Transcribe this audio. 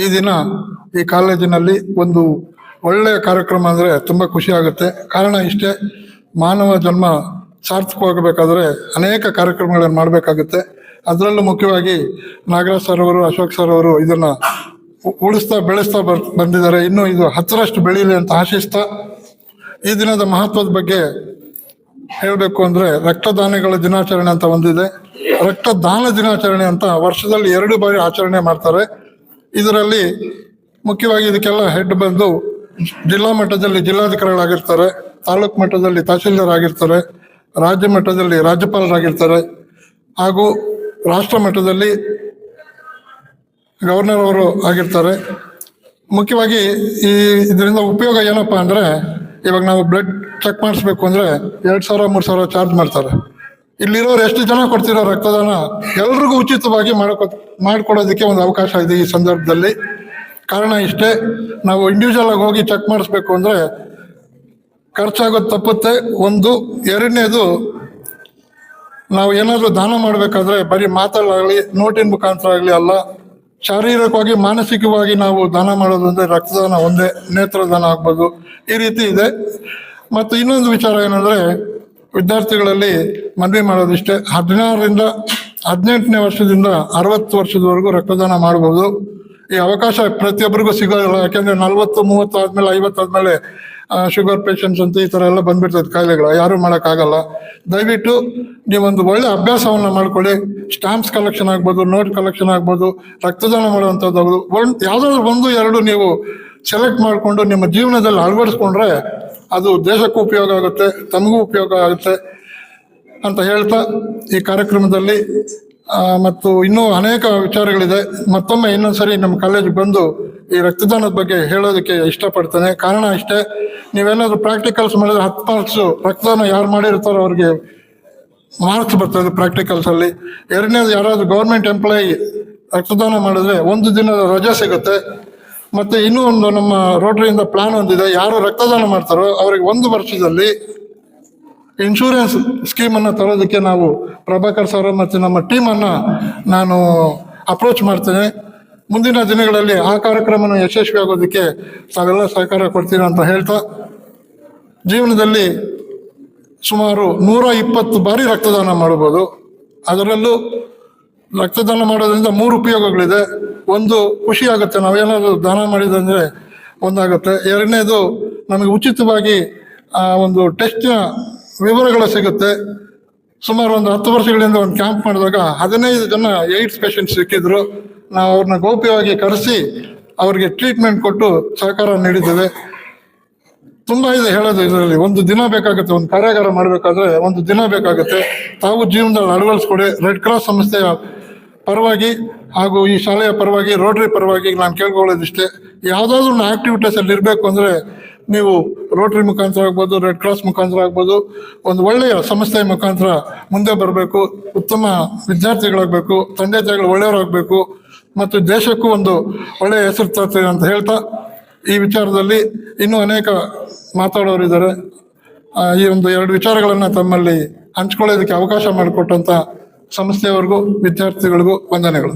ಈ ದಿನ ಈ ಕಾಲೇಜಿನಲ್ಲಿ ಒಂದು ಒಳ್ಳೆಯ ಕಾರ್ಯಕ್ರಮ ಅಂದರೆ ತುಂಬ ಖುಷಿ ಆಗುತ್ತೆ. ಕಾರಣ ಇಷ್ಟೇ, ಮಾನವ ಜನ್ಮ ಸಾರ್ಥಕವಾಗಬೇಕಾದ್ರೆ ಅನೇಕ ಕಾರ್ಯಕ್ರಮಗಳನ್ನು ಮಾಡಬೇಕಾಗುತ್ತೆ. ಅದರಲ್ಲೂ ಮುಖ್ಯವಾಗಿ ನಾಗರಾಜ್ ಸರ್ ಅವರು, ಅಶೋಕ್ ಸರ್ ಅವರು ಇದನ್ನು ಉಳಿಸ್ತಾ ಬೆಳೆಸ್ತಾ ಬಂದಿದ್ದಾರೆ. ಇನ್ನೂ ಇದು 10ರಷ್ಟು ಬೆಳೀಲಿ ಅಂತ ಆಶಿಸ್ತಾ, ಈ ದಿನದ ಮಹತ್ವದ ಬಗ್ಗೆ ಹೇಳಬೇಕು ಅಂದರೆ, ರಕ್ತದಾನಿಗಳ ದಿನಾಚರಣೆ ಅಂತ ಒಂದಿದೆ, ರಕ್ತದಾನ ದಿನಾಚರಣೆ ಅಂತ ವರ್ಷದಲ್ಲಿ 2 ಬಾರಿ ಆಚರಣೆ ಮಾಡ್ತಾರೆ. ಇದರಲ್ಲಿ ಮುಖ್ಯವಾಗಿ ಇದಕ್ಕೆಲ್ಲ ಹೆಡ್ ಬಂದು ಜಿಲ್ಲಾ ಮಟ್ಟದಲ್ಲಿ ಜಿಲ್ಲಾಧಿಕಾರಿಗಳಾಗಿರ್ತಾರೆ, ತಾಲೂಕು ಮಟ್ಟದಲ್ಲಿ ತಹಸೀಲ್ದಾರ್ ಆಗಿರ್ತಾರೆ, ರಾಜ್ಯ ಮಟ್ಟದಲ್ಲಿ ರಾಜ್ಯಪಾಲರಾಗಿರ್ತಾರೆ, ಹಾಗೂ ರಾಷ್ಟ್ರ ಮಟ್ಟದಲ್ಲಿ ಗವರ್ನರ್ ಅವರು ಆಗಿರ್ತಾರೆ. ಮುಖ್ಯವಾಗಿ ಇದರಿಂದ ಉಪಯೋಗ ಏನಪ್ಪ ಅಂದರೆ, ಇವಾಗ ನಾವು ಬ್ಲಡ್ ಚೆಕ್ ಮಾಡಿಸ್ಬೇಕು ಅಂದರೆ 2,000-3,000 ಚಾರ್ಜ್ ಮಾಡ್ತಾರೆ. ಇಲ್ಲಿರೋರು ಎಷ್ಟು ಜನ ಕೊಡ್ತಿರೋ ರಕ್ತದಾನ ಎಲ್ರಿಗೂ ಉಚಿತವಾಗಿ ಮಾಡಿಕೊಡೋದಕ್ಕೆ ಒಂದು ಅವಕಾಶ ಇದೆ ಈ ಸಂದರ್ಭದಲ್ಲಿ. ಕಾರಣ ಇಷ್ಟೇ, ನಾವು ಇಂಡಿವಿಜುವಲ್ ಆಗಿ ಹೋಗಿ ಚೆಕ್ ಮಾಡಿಸ್ಬೇಕು ಅಂದರೆ ಖರ್ಚಾಗೋದು ತಪ್ಪುತ್ತೆ. ಒಂದು, ಎರಡನೇದು, ನಾವು ಏನಾದರೂ ದಾನ ಮಾಡಬೇಕಾದ್ರೆ ಬರೀ ಮಾತಲ್ಲಾಗಲಿ ನೋಟಿನ ಮುಖಾಂತರ ಆಗಲಿ ಅಲ್ಲ, ಶಾರೀರಿಕವಾಗಿ ಮಾನಸಿಕವಾಗಿ ನಾವು ದಾನ ಮಾಡೋದು ಅಂದರೆ ರಕ್ತದಾನ ಒಂದೇ, ನೇತ್ರದಾನ ಆಗ್ಬೋದು, ಈ ರೀತಿ ಇದೆ. ಮತ್ತು ಇನ್ನೊಂದು ವಿಚಾರ ಏನಂದರೆ, ವಿದ್ಯಾರ್ಥಿಗಳಲ್ಲಿ ಮನವಿ ಮಾಡೋದಿಷ್ಟೇ, 16ರಿಂದ 18ನೇ ವರ್ಷದಿಂದ 60 ವರ್ಷದವರೆಗೂ ರಕ್ತದಾನ ಮಾಡ್ಬೋದು. ಈ ಅವಕಾಶ ಪ್ರತಿಯೊಬ್ಬರಿಗೂ ಸಿಗೋದಿಲ್ಲ. ಯಾಕೆಂದರೆ 40-30 ಆದಮೇಲೆ 50 ಆದಮೇಲೆ ಶುಗರ್ ಪೇಷಂಟ್ಸ್ ಅಂತ ಈ ಥರ ಎಲ್ಲ ಬಂದ್ಬಿಡ್ತದೆ ಕಾಯಿಲೆಗಳು, ಯಾರೂ ಮಾಡೋಕ್ಕಾಗಲ್ಲ. ದಯವಿಟ್ಟು ನೀವೊಂದು ಒಳ್ಳೆ ಅಭ್ಯಾಸವನ್ನು ಮಾಡ್ಕೊಳ್ಳಿ. ಸ್ಟಾಂಪ್ಸ್ ಕಲೆಕ್ಷನ್ ಆಗ್ಬೋದು, ನೋಟ್ ಕಲೆಕ್ಷನ್ ಆಗ್ಬೋದು, ರಕ್ತದಾನ ಮಾಡುವಂಥದ್ದು ಆಗ್ಬೋದು, ಯಾವುದಾದ್ರು 1-2 ನೀವು ಸೆಲೆಕ್ಟ್ ಮಾಡಿಕೊಂಡು ನಿಮ್ಮ ಜೀವನದಲ್ಲಿ ಅಳವಡಿಸ್ಕೊಂಡ್ರೆ ಅದು ದೇಶಕ್ಕೂ ಉಪಯೋಗ ಆಗುತ್ತೆ, ತಮಗೂ ಉಪಯೋಗ ಆಗುತ್ತೆ ಅಂತ ಹೇಳ್ತಾ, ಈ ಕಾರ್ಯಕ್ರಮದಲ್ಲಿ ಮತ್ತು ಇನ್ನೂ ಅನೇಕ ವಿಚಾರಗಳಿದೆ. ಮತ್ತೊಮ್ಮೆ ಇನ್ನೊಂದ್ಸರಿ ನಮ್ಮ ಕಾಲೇಜಿಗೆ ಬಂದು ಈ ರಕ್ತದಾನದ ಬಗ್ಗೆ ಹೇಳೋದಕ್ಕೆ ಇಷ್ಟಪಡ್ತೇನೆ. ಕಾರಣ ಇಷ್ಟೇ, ನೀವೇನಾದರೂ ಪ್ರಾಕ್ಟಿಕಲ್ಸ್ ಮಾಡಿದ್ರೆ 10 ಮಾರ್ಕ್ಸು ರಕ್ತದಾನ ಯಾರು ಮಾಡಿರ್ತಾರೋ ಅವ್ರಿಗೆ ಮಾರ್ಕ್ಸ್ ಬರ್ತದೆ ಪ್ರಾಕ್ಟಿಕಲ್ಸಲ್ಲಿ. ಎರಡನೇದು, ಯಾರಾದರೂ ಗೌರ್ಮೆಂಟ್ ಎಂಪ್ಲಾಯಿ ರಕ್ತದಾನ ಮಾಡಿದ್ರೆ 1 ದಿನದ ರಜೆ ಸಿಗುತ್ತೆ. ಮತ್ತು ಇನ್ನೂ ಒಂದು ನಮ್ಮ ರೋಟರಿಯಿಂದ ಪ್ಲಾನ್ ಹೊಂದಿದೆ, ಯಾರು ರಕ್ತದಾನ ಮಾಡ್ತಾರೋ ಅವ್ರಿಗೆ 1 ವರ್ಷದಲ್ಲಿ ಇನ್ಶೂರೆನ್ಸ್ ಸ್ಕೀಮನ್ನು ತರೋದಕ್ಕೆ ನಾವು ಪ್ರಭಾಕರ್ ಸರ್ ಮತ್ತು ನಮ್ಮ ಟೀಮನ್ನು ನಾನು ಅಪ್ರೋಚ್ ಮಾಡ್ತೇನೆ. ಮುಂದಿನ ದಿನಗಳಲ್ಲಿ ಆ ಕಾರ್ಯಕ್ರಮನ ಯಶಸ್ವಿ ಆಗೋದಕ್ಕೆ ತಾವೆಲ್ಲ ಸಹಕಾರ ಕೊಡ್ತೀರ ಅಂತ ಹೇಳ್ತಾ, ಜೀವನದಲ್ಲಿ ಸುಮಾರು 120 ಬಾರಿ ರಕ್ತದಾನ ಮಾಡ್ಬೋದು. ಅದರಲ್ಲೂ ರಕ್ತದಾನ ಮಾಡೋದ್ರಿಂದ 3 ಉಪಯೋಗಗಳಿದೆ. ಒಂದು, ಖುಷಿ ಆಗುತ್ತೆ, ನಾವೇನಾದರೂ ದಾನ ಮಾಡಿದಂದರೆ ಒಂದಾಗುತ್ತೆ. ಎರಡನೇದು, ನಮಗೆ ಉಚಿತವಾಗಿ ಒಂದು ಟೆಸ್ಟಿನ ವಿವರಗಳು ಸಿಗುತ್ತೆ. ಸುಮಾರು ಒಂದು 10 ವರ್ಷಗಳಿಂದ ಒಂದು ಕ್ಯಾಂಪ್ ಮಾಡಿದಾಗ 15 ಜನ ಏಡ್ಸ್ ಪೇಷಂಟ್ಸ್ ಸಿಕ್ಕಿದ್ರು. ನಾವು ಅವ್ರನ್ನ ಗೌಪ್ಯವಾಗಿ ಕರೆಸಿ ಅವ್ರಿಗೆ ಟ್ರೀಟ್ಮೆಂಟ್ ಕೊಟ್ಟು ಸಹಕಾರ ನೀಡಿದ್ದೇವೆ. ತುಂಬ ಇದೆ ಹೇಳೋದು. ಇದರಲ್ಲಿ 1 ದಿನ ಬೇಕಾಗುತ್ತೆ, ಒಂದು ಕಾರ್ಯಾಗಾರ ಮಾಡಬೇಕಾದ್ರೆ 1 ದಿನ ಬೇಕಾಗುತ್ತೆ. ತಾವು ಜೀವನದಲ್ಲಿ ಅಳವಡಿಸ್ಕೊಡಿ. ರೆಡ್ ಕ್ರಾಸ್ ಸಂಸ್ಥೆಯ ಪರವಾಗಿ ಹಾಗೂ ಈ ಶಾಲೆಯ ಪರವಾಗಿ, ರೋಟರಿ ಪರವಾಗಿ ನಾನು ಕೇಳ್ಕೊಳ್ಳೋದಿಷ್ಟೇ, ಯಾವುದಾದ್ರೂ ಆಕ್ಟಿವಿಟೀಸಲ್ಲಿ ಇರಬೇಕು ಅಂದರೆ ನೀವು ರೋಟರಿ ಮುಖಾಂತರ ಆಗ್ಬೋದು, ರೆಡ್ ಕ್ರಾಸ್ ಮುಖಾಂತರ ಆಗ್ಬೋದು, ಒಂದು ಒಳ್ಳೆಯ ಸಂಸ್ಥೆಯ ಮುಖಾಂತರ ಮುಂದೆ ಬರಬೇಕು. ಉತ್ತಮ ವಿದ್ಯಾರ್ಥಿಗಳಾಗಬೇಕು, ತಂದೆ ತಾಯಿಗಳು ಒಳ್ಳೆಯವರಾಗಬೇಕು, ಮತ್ತು ದೇಶಕ್ಕೂ ಒಂದು ಒಳ್ಳೆಯ ಹೆಸರು ತರ್ತೀವಿ ಅಂತ ಹೇಳ್ತಾ, ಈ ವಿಚಾರದಲ್ಲಿ ಇನ್ನೂ ಅನೇಕ ಮಾತಾಡೋರಿದ್ದಾರೆ. ಈ ಒಂದು 2 ವಿಚಾರಗಳನ್ನು ತಮ್ಮಲ್ಲಿ ಹಂಚ್ಕೊಳ್ಳೋದಕ್ಕೆ ಅವಕಾಶ ಮಾಡಿಕೊಟ್ಟಂಥ ಸಂಸ್ಥೆಯವರೆಗೂ ವಿದ್ಯಾರ್ಥಿಗಳಿಗೂ ವಂದನೆಗಳು.